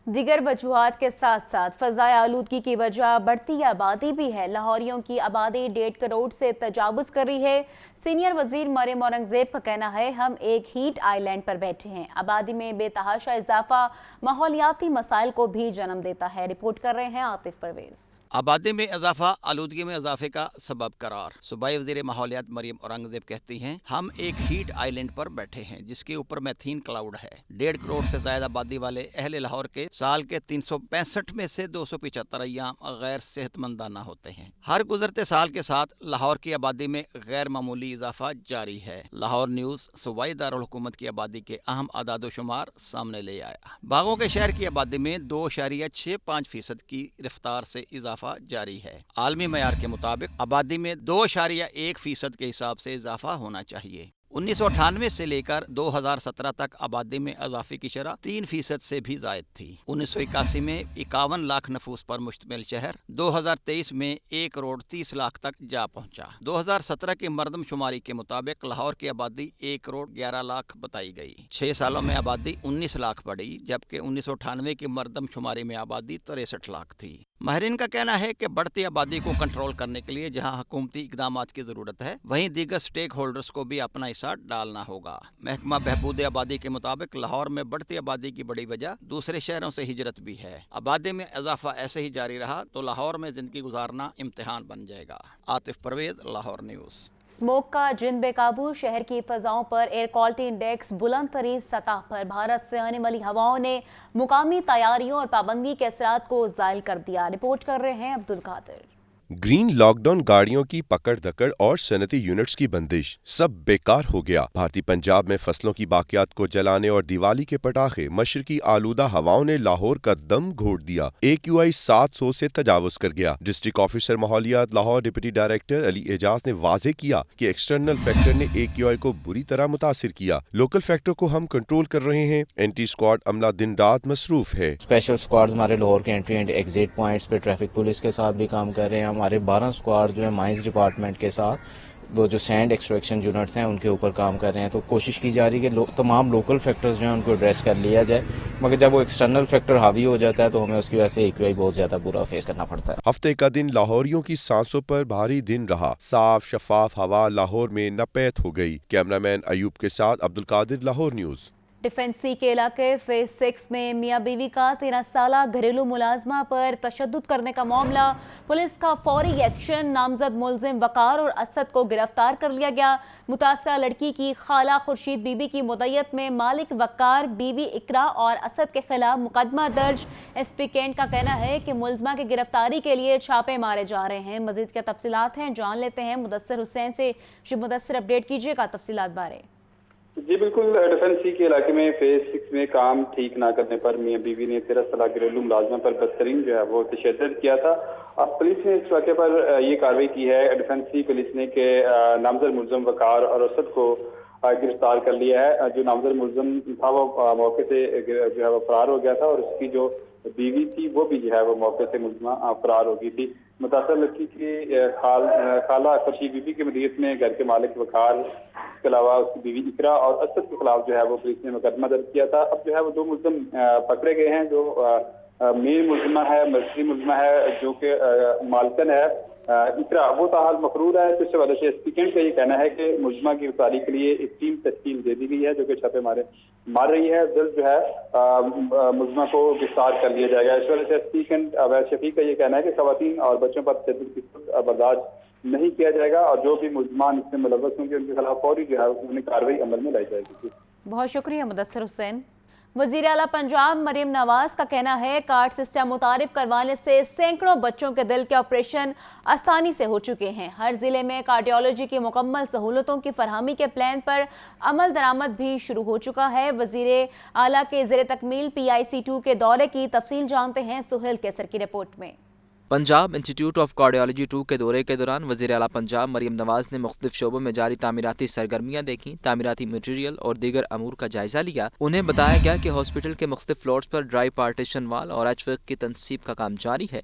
دیگر وجوہات کے ساتھ ساتھ فضائی آلودگی کی وجہ بڑھتی آبادی بھی ہے۔ لاہوریوں کی آبادی 1.5 کروڑ سے تجاوز کر رہی ہے۔ سینئر وزیر مریم اورنگزیب کا کہنا ہے ہم ایک ہیٹ آئی لینڈ پر بیٹھے ہیں۔ آبادی میں بے تحاشا اضافہ ماحولیاتی مسائل کو بھی جنم دیتا ہے۔ رپورٹ کر رہے ہیں عاطف پرویز۔ آبادی میں اضافہ آلودگی میں اضافے کا سبب قرار۔ صوبائی وزیر ماحولیات مریم اورنگزیب کہتی ہیں ہم ایک ہیٹ آئی لینڈ پر بیٹھے ہیں جس کے اوپر میتھین کلاؤڈ ہے۔ 1.5 کروڑ سے زائد آبادی والے اہل لاہور کے سال کے 365 میں سے 275 ایام غیر صحت مندانہ ہوتے ہیں۔ ہر گزرتے سال کے ساتھ لاہور کی آبادی میں غیر معمولی اضافہ جاری ہے۔ لاہور نیوز صوبائی دارالحکومت کی آبادی کے اہم اعداد و شمار سامنے لے آیا۔ باغوں کے شہر کی آبادی میں 2.65% کی رفتار سے اضافہ جاری ہے۔ عالمی معیار کے مطابق آبادی میں 2.1% کے حساب سے اضافہ ہونا چاہیے۔ 1998 سے لے کر 2017 تک آبادی میں اضافے کی شرح 3% سے بھی زائد تھی۔ 1981 میں 51 لاکھ نفوس پر مشتمل شہر 2023 میں 1 کروڑ 30 لاکھ تک جا پہنچا۔ 2017 کی مردم شماری کے مطابق لاہور کی آبادی 1 کروڑ 11 لاکھ بتائی گئی۔ 6 سالوں میں آبادی 19 لاکھ بڑھی جبکہ 1998 کی مردم شماری میں آبادی 63 لاکھ تھی۔ ماہرین کا کہنا ہے کہ بڑھتی آبادی کو کنٹرول کرنے کے لیے جہاں حکومتی اقدامات کی ضرورت ہے وہیں دیگر سٹیک ہولڈرز کو بھی اپنا حصہ ڈالنا ہوگا۔ محکمہ بہبود آبادی کے مطابق لاہور میں بڑھتی آبادی کی بڑی وجہ دوسرے شہروں سے ہجرت بھی ہے۔ آبادی میں اضافہ ایسے ہی جاری رہا تو لاہور میں زندگی گزارنا امتحان بن جائے گا۔ عاطف پرویز، لاہور نیوز۔ اسموک کا جن بے قابو، شہر کی فضاؤں پر ایئر کوالٹی انڈیکس بلند ترین سطح پر۔ بھارت سے آنے والی ہواؤں نے مقامی تیاریوں اور پابندی کے اثرات کو زائل کر دیا۔ رپورٹ کر رہے ہیں عبدالقادر۔ گرین لاک ڈاؤن، گاڑیوں کی پکڑ دکڑ اور صنعتی یونٹس کی بندش سب بیکار ہو گیا۔ بھارتی پنجاب میں فصلوں کی باقیات کو جلانے اور دیوالی کے پٹاخے، مشرقی آلودہ ہواؤں نے لاہور کا دم گھونٹ دیا۔ AQI 700 سے تجاوز کر گیا۔ ڈسٹرکٹ آفیسر ماحولیات لاہور ڈپٹی ڈائریکٹر علی اعجاز نے واضح کیا کہ ایکسٹرنل فیکٹر نے AQI کو بری طرح متاثر کیا۔ لوکل فیکٹر کو ہم کنٹرول کر رہے ہیں۔ اینٹی اسکواڈ عملہ دن رات مصروف ہے۔ اسپیشل اسکواڈز ہمارے لاہور کے انٹری اینڈ ایگزٹ پوائنٹس پہ ٹریفک پولیس کے ساتھ بھی کام کر رہے ہیں۔ ہمارے 12 اسکواڈ جو ہے مائنز ڈپارٹمنٹ کے ساتھ وہ جو سینڈ ایکسٹریکشن یونٹس ہیں ان کے اوپر کام کر رہے ہیں۔ تو کوشش کی جا رہی ہے کہ تمام لوکل فیکٹرز جو ہیں ان کو ایڈریس کر لیا جائے، مگر جب وہ ایکسٹرنل فیکٹر حاوی ہو جاتا ہے تو ہمیں اس کی وجہ سے AQI بہت زیادہ برا فیس کرنا پڑتا ہے۔ ہفتے کا دن لاہوریوں کی سانسوں پر بھاری دن رہا۔ صاف شفاف ہوا لاہور میں نپیت ہو گئی۔ کیمرہ مین ایوب کے ساتھ عبدالقادر، لاہور نیوز۔ ڈیفنسی کے علاقے فیز 6 میں میاں بیوی کا 13 سالہ گھریلو ملازمہ پر تشدد کرنے کا معاملہ۔ پولیس کا فوری ایکشن، نامزد ملزم وقار اور اسد کو گرفتار کر لیا گیا۔ متاثرہ لڑکی کی خالہ خورشید بی بی کی مدعیت میں مالک وقار، بیوی اقرا اور اسد کے خلاف مقدمہ درج۔ SP کینٹ کا کہنا ہے کہ ملزمہ کی گرفتاری کے لیے چھاپے مارے جا رہے ہیں۔ مزید کیا تفصیلات ہیں جان لیتے ہیں مدثر حسین سے۔ جی مدثر، اپڈیٹ کیجیے گا تفصیلات بارے۔ جی بالکل، ڈیفنسی کے علاقے میں فیز 6 میں کام ٹھیک نہ کرنے پر میاں بیوی نے 13 سالہ گھریلو ملازمہ پر بدترین جو ہے وہ تشدد کیا تھا۔ اب پولیس نے اس واقعے پر یہ کارروائی کی ہے ڈیفنسی پولیس نے کہ نامزد ملزم وقار اور اسد کو گرفتار کر لیا ہے۔ جو نامزد ملزم تھا وہ موقع سے جو ہے وہ فرار ہو گیا تھا اور اس کی جو بیوی تھی وہ بھی جو ہے وہ موقع سے ملزمہ فرار ہو گئی تھی۔ متاثرہ لڑکی کی خالہ خورشید بی بی کی مدعیت میں گھر کے مالک وقار، اس کے علاوہ اس کی بیوی اقرا اور اسد کے خلاف جو ہے وہ پولیس نے مقدمہ درج کیا تھا۔ اب جو ہے وہ 2 ملزم پکڑے گئے ہیں۔ جو مین ملزمہ ہے، مرکزی ملزمہ ہے جو کہ مالکن ہے اقرا، وہ تاحال مفرور ہے۔ تو اس وجہ سے SP کینٹ کا یہ کہنا ہے کہ ملزمہ کی گرفتاری کے لیے ایک ٹیم تشکیل دے دی گئی ہے جو کہ چھاپے مار رہی ہے۔ جلد جو ہے ملزمہ کو گرفتار کر لیا جائے گا۔ اس وجہ سے SP کینٹ اویس شفیق کا یہ کہنا ہے کہ خواتین اور بچوں پر تشدد کی برداشت نہیں کیا جائے گا اور جو بھی ملزمان اس میں ملوث ہوں گے ان کے خلاف فوری جو ہے انہیں کارروائی عمل میں لائی جائے گی۔ بہت شکریہ مدثر حسین۔ وزیر اعلیٰ پنجاب مریم نواز کا کہنا ہے کارڈ سسٹم متعارف کروانے سے سینکڑوں بچوں کے دل کے آپریشن آسانی سے ہو چکے ہیں۔ ہر ضلع میں کارڈیالوجی کی مکمل سہولتوں کی فراہمی کے پلان پر عمل درآمد بھی شروع ہو چکا ہے۔ وزیر اعلیٰ کے زیر تکمیل PIC 2 کے دورے کی تفصیل جانتے ہیں سہیل کیسر کی رپورٹ میں۔ پنجاب انسٹیٹیوٹ آف کارڈیالوجی 2 کے دورے کے دوران وزیر اعلیٰ پنجاب مریم نواز نے مختلف شعبوں میں جاری تعمیراتی سرگرمیاں دیکھیں، تعمیراتی مٹیریل اور دیگر امور کا جائزہ لیا۔ انہیں بتایا گیا کہ ہاسپٹل کے مختلف فلورز پر ڈرائی پارٹیشن وال اور ایچ ورک کی تنصیب کا کام جاری ہے۔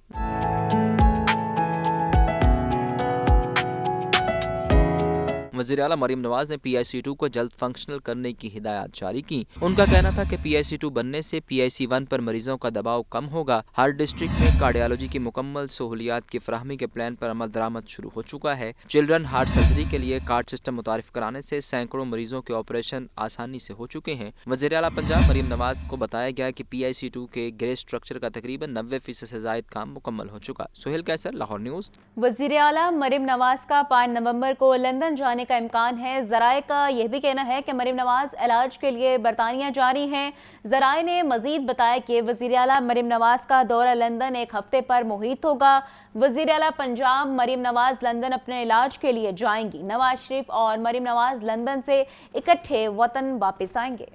वज़ीर आला मरीम नवाज ने PIC2 को जल्द फंक्शनल करने की हिदायत जारी की। उनका कहना था कि PIC2 बनने से PIC1 पर मरीजों का दबाव कम होगा। हर डिस्ट्रिक्ट में कार्डियोलॉजी की मुकम्मल सहूलियात की फराहमी के प्लान पर अमल दरामद शुरू हो चुका है। चिल्ड्रन हार्ट सर्जरी के लिए कार्ड सिस्टम मुतारिफ कराने से सैकड़ों मरीजों के ऑपरेशन आसानी से हो चुके हैं। वज़ीर आला पंजाब मरीम नवाज को बताया गया कि PIC2 के ग्रे स्ट्रक्चर का तकरीबन 90% से ज़ायद काम मुकम्मल हो चुका। सुहेल कैसर, लाहौर न्यूज़। वज़ीर आला मरीम नवाज का 5 नवंबर को लंदन जाने का इम्कान है। ज़राए का यह भी कहना है कि मरीम नवाज इलाज के लिए बरतानिया जा रही हैं। ज़राए ने मजीद बताया कि वज़ीर आला मरीम नवाज का दौरा लंदन 1 हफ्ते पर मुहित होगा। वज़ीर आला पंजाब मरीम नवाज लंदन अपने इलाज के लिए जाएंगी। नवाज शरीफ और मरीम नवाज लंदन से इकट्ठे वतन वापस आएंगे।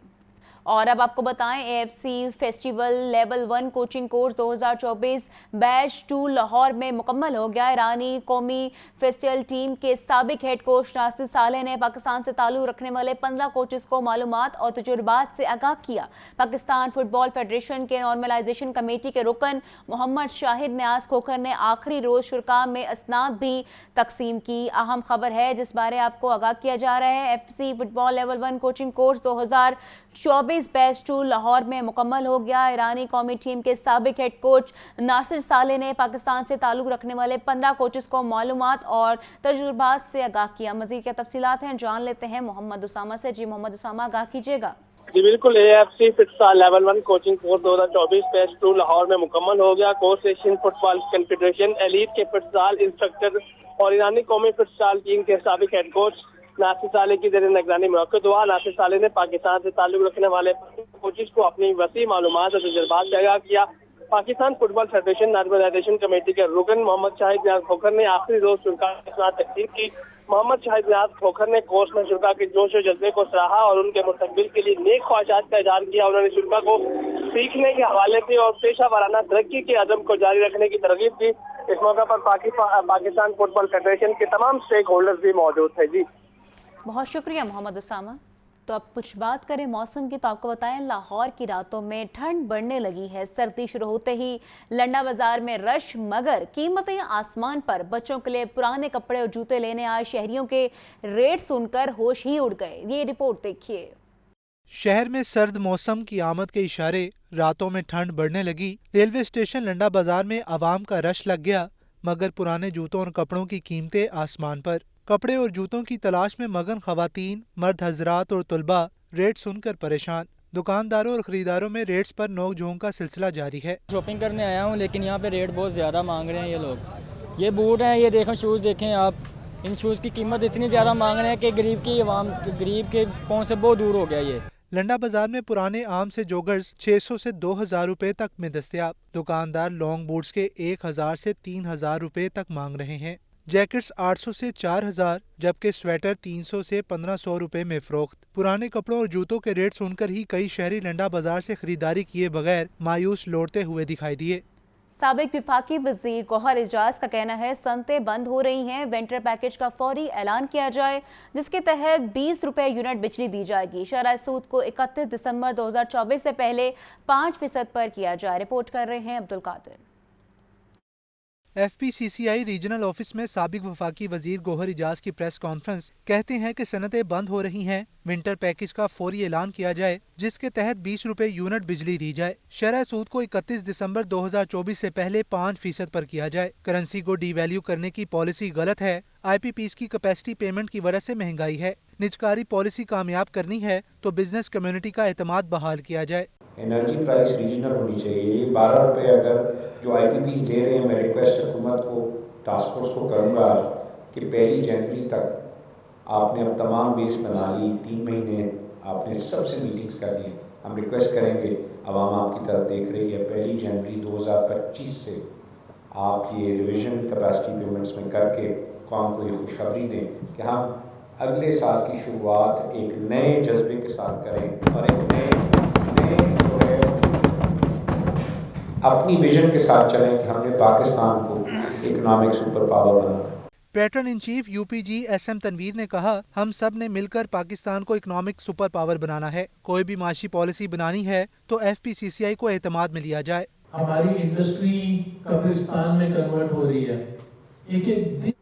और अब आपको बताएं, AFC festival level 1 coaching course 2024 batch 2 Lahore में मुकम्मल हो गया। ईरानी कौमी फेस्टिवल टीम के साबिक हेड कोच नासिर सालेह ने पाकिस्तान से ताल्लुक़ रखने वाले 15 कोचेस को मालूमात और तजुर्बात से आगाह किया। पाकिस्तान फुटबॉल फेडरेशन के नॉर्मलाइजेशन कमेटी के रुकन मोहम्मद शाहिद न्याज खोखर ने आखिरी रोज शुरा में असनाद भी तकसीम की। अहम खबर है जिस बारे आपको आगाह किया जा रहा है। FC football level 1 coaching course 2024 batch 2 Lahore में मुकम्मल हो गया। ईरानी कौमी टीम के साबिक हेड कोच नासिर सालेह ने पाकिस्तान से ताल्लुक़ रखने वाले 15 कोचेस को मालूमात और तजुर्बात से आगाह किया। मज़ीद क्या तफसीलात हैं जान लेते हैं मोहम्मद उसामा से। जी मोहम्मद उसामा, आगाह कीजिएगा। जी बिल्कुल, AFC futsal level 1 coaching course 2024 batch 2 Lahore में मुकम्मल हो गया। Course Asian football confederation elite के फुटसाल इंस्ट्रक्टर और ईरानी कौमी फुटसाल टीम के साबिक हेड कोच नासिर सालेह की ज़ेर निगरानी मुनक्किद हुआ। नासिर सालेह ने पाकिस्तान से ताल्लुक़ रखने वाले कोचेस को अपनी वसी मालूमात और तजुर्बात से आगाह किया। Pakistan football federation normalisation committee के रुकन मोहम्मद शाहिद न्याज खोखर ने आखिरी रोज शुरा के साथ तकसीम की। मोहम्मद शाहिद न्याज खोखर ने कोर्स में शुरा के जोश और जज्बे को सराहा और उनके मुस्तकबिल के लिए नेक ख्वाहिशात का इज़हार किया। उन्होंने शुरा को सीखने के हवाले से और पेशा वाराना तरक्की के अज़म को जारी रखने की तरगीब दी। इस मौके पर पाकिस्तान फुटबॉल फेडरेशन के तमाम स्टेक होल्डर्स भी मौजूद थे। जी बहुत शुक्रिया मोहम्मद उसामा। तो अब कुछ बात करें मौसम की, तो आपको बताएं लाहौर की रातों में ठंड बढ़ने लगी है। सर्दी शुरू होते ही लंडा बाजार में रश, मगर कीमतें आसमान पर। बच्चों के लिए पुराने कपड़े और जूते लेने आए शहरियों के रेट सुनकर होश ही उड़ गए। ये रिपोर्ट देखिए। शहर में सर्द मौसम की आमद के इशारे, रातों में ठंड बढ़ने लगी। रेलवे स्टेशन लंडा बाजार में आवाम का रश लग गया, मगर पुराने जूतों और कपड़ों की कीमतें आसमान पर। कपड़े और जूतों की तलाश में मगन खवातीन, मर्द हजरात और तुलबा रेट सुनकर परेशान। दुकानदारों और खरीदारों में रेट्स पर नोक झोंक का सिलसिला जारी है। शॉपिंग करने आया हूँ, लेकिन यहाँ पे रेट बहुत ज़्यादा मांग रहे हैं ये लोग। ये बूट हैं, ये देखें, शूज़ देखें आप। इन शूज़ की कीमत इतनी ज़्यादा मांग रहे हैं कि गरीब के पाँव से बहुत दूर हो गया ये। लंडा बाजार में पुराने आम से जोगर्स 600 से 2000 रुपए तक में दस्तयाब। दुकानदार लॉन्ग बूट्स के 1000 से 3000 रुपए तक मांग रहे हैं। जैकेट्स 800 से 4000, जबकि स्वेटर 300 से 1500 रुपए में फरोख्त। पुराने कपड़ों और जूतों के रेट सुनकर ही कई शहरी लंडा बाजार से खरीदारी किए बगैर मायूस लौटते हुए दिखाई दिए। साबिक विफाकी वजीर गौहर एजाज का कहना है सनतें बंद हो रही हैं, विंटर पैकेज का फौरी ऐलान किया जाए जिसके तहत 20 रुपए यूनिट बिजली दी जाएगी। शरह सूद को 31 दिसंबर 2024 से पहले 5% पर किया जाए। रिपोर्ट कर रहे हैं Abdul Qadir. FPCCI regional office में साबिक वफाकी वजीर गौहर एजाज की प्रेस कॉन्फ्रेंस। कहते हैं कि सनतें बंद हो रही हैं, विंटर पैकेज का फौरी ऐलान किया जाए जिसके तहत 20 रुपए यूनिट बिजली दी जाए। शरह सूद को 31 दिसंबर 2024 से पहले 5% पर किया जाए। करेंसी को डीवैल्यू करने की पॉलिसी गलत है। IPPs की कैपेसिटी पेमेंट की वजह से महंगाई है। निजकारी पॉलिसी कामयाब करनी है तो बिजनेस कम्युनिटी का एतमाद बहाल किया जाए। एनर्जी प्राइस रीजनल होनी चाहिए। ये 12 रुपये अगर जो IPPs दे रहे हैं, मैं रिक्वेस्ट हुकूमत को, टास्क फोर्स को करूँगा आज कि 1 जनवरी तक आपने अब तमाम बेस बना ली, 3 महीने आपने सबसे मीटिंग्स कर ली। हम रिक्वेस्ट करेंगे, आवाम आपकी तरफ देख रही है, 1 जनवरी 2025 से आप ये रिविजन कैपेसिटी पेमेंट्स में करके कौम को ये खुशखबरी दें कि हम अगले साल की शुरुआत एक नए जज्बे के साथ करें और एक नए जो है अपनी विजन के साथ चलें कि हमने पाकिस्तान को इकोनॉमिक सुपर पावर बनाना। Patron in chief UPG SM Tanveer ने कहा, हम सब ने मिलकर पाकिस्तान को इकोनॉमिक सुपर पावर बनाना है। कोई भी माशी पॉलिसी बनानी है तो FPCCI को एतमाद में लिया जाए। हमारी इंडस्ट्री कब्रिस्तान में कन्वर्ट हो रही है। एक एक दिन